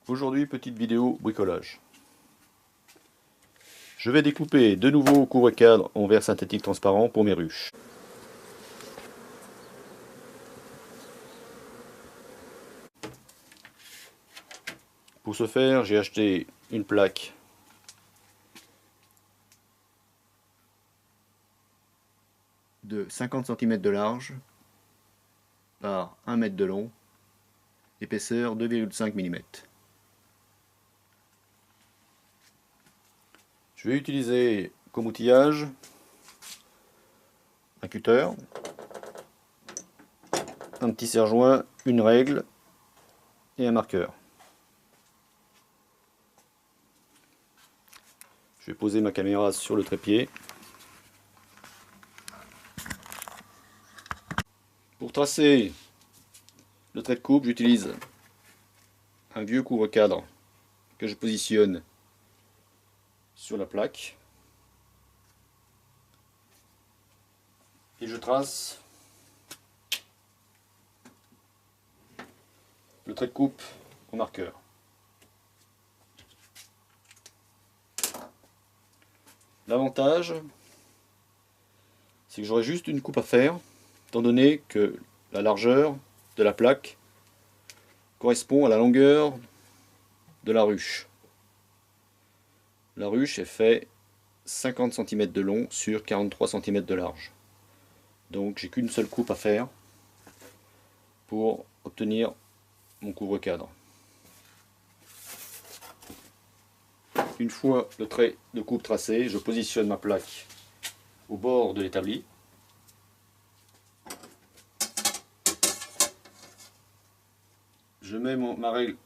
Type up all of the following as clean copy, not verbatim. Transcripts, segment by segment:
Aujourd'hui, petite vidéo bricolage. Je vais découper de nouveaux couvre-cadres en verre synthétique transparent pour mes ruches. Pour ce faire, j'ai acheté une plaque de 50 cm de large par 1 m de long, épaisseur 2,5 mm. Je vais utiliser comme outillage un cutter, un petit serre-joint, une règle et un marqueur. Je vais poser ma caméra sur le trépied. Pour tracer le trait de coupe, j'utilise un vieux couvre-cadre que je positionne sur la plaque et je trace le trait de coupe au marqueur. L'avantage, c'est que j'aurai juste une coupe à faire, étant donné que la largeur de la plaque correspond à la longueur de la ruche. La ruche est fait 50 cm de long sur 43 cm de large. Donc j'ai qu'une seule coupe à faire pour obtenir mon couvre-cadre. Une fois le trait de coupe tracé, je positionne ma plaque au bord de l'établi. Je mets ma règle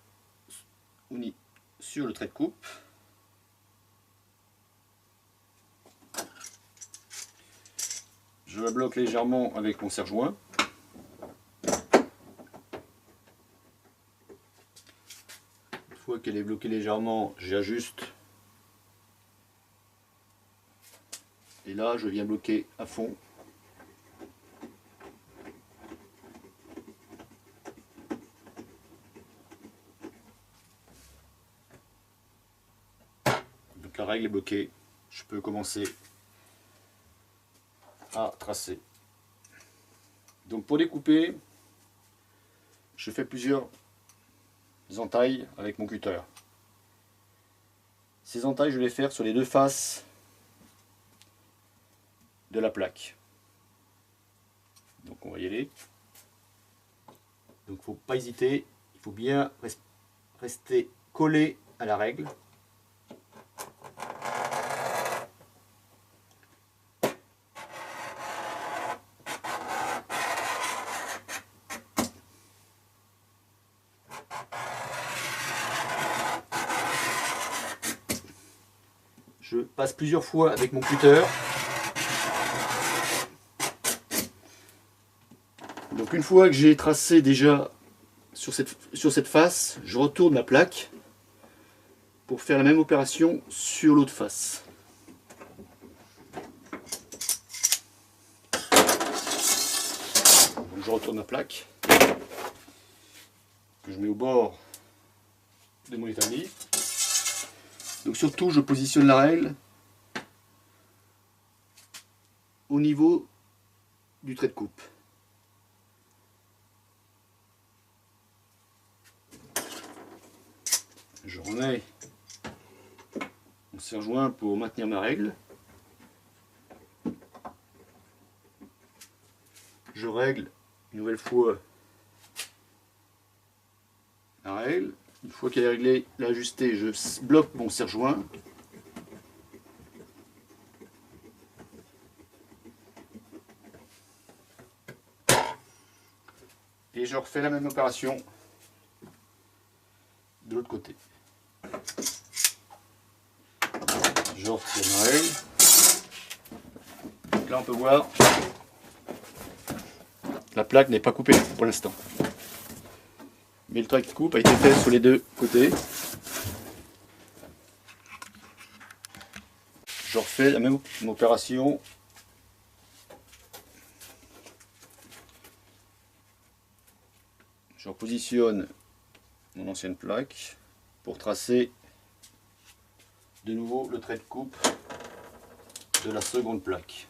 unie sur le trait de coupe. Je la bloque légèrement avec mon serre-joint. Une fois qu'elle est bloquée légèrement, j'ajuste. Et là, je viens bloquer à fond. Donc la règle est bloquée. Je peux commencer à tracer. Donc pour découper, je fais plusieurs entailles avec mon cutter. Ces entailles, je vais les faire sur les deux faces de la plaque. Donc on va y aller. Donc il ne faut pas hésiter, il faut bien rester collé à la règle. Je passe plusieurs fois avec mon cutter. Donc une fois que j'ai tracé déjà sur cette face, je retourne la plaque pour faire la même opération sur l'autre face. Donc je retourne la plaque que je mets au bord de mon établi. Donc surtout, je positionne la règle au niveau du trait de coupe. Je remets mon serre-joint pour maintenir ma règle. Je règle une nouvelle fois la règle. Une fois qu'elle est réglée, l'ajustée, je bloque mon serre-joint. Et je refais la même opération de l'autre côté. Je retire ma règle. Donc là on peut voir, la plaque n'est pas coupée pour l'instant. Mais le trait de coupe a été fait sur les deux côtés. Je refais la même opération. Je repositionne mon ancienne plaque. pour tracer de nouveau le trait de coupe de la seconde plaque.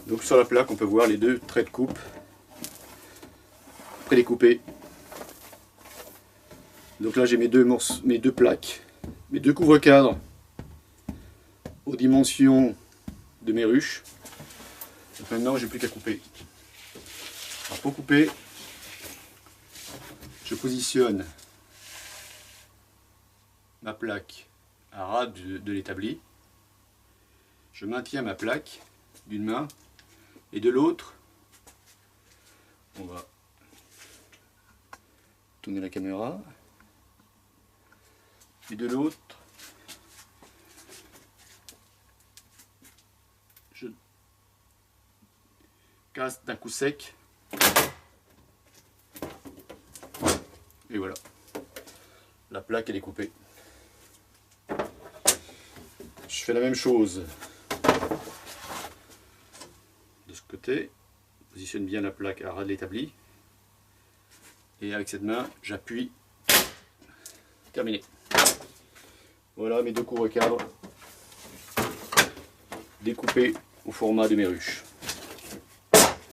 Donc sur la plaque, on peut voir les deux traits de coupe prédécoupés. Donc là, j'ai mes deux plaques, mes deux couvre-cadres aux dimensions de mes ruches. Donc maintenant, j'ai plus qu'à couper. Alors pour couper, je positionne ma plaque à ras de l'établi. Je maintiens ma plaque d'une main et de l'autre, on va tourner la caméra. Et de l'autre, je casse d'un coup sec. Et voilà, la plaque elle est coupée. Je fais la même chose de ce côté. Je positionne bien la plaque à ras de l'établi. Et avec cette main, j'appuie. Terminé. Voilà mes deux couvre-cadres découpés au format de mes ruches.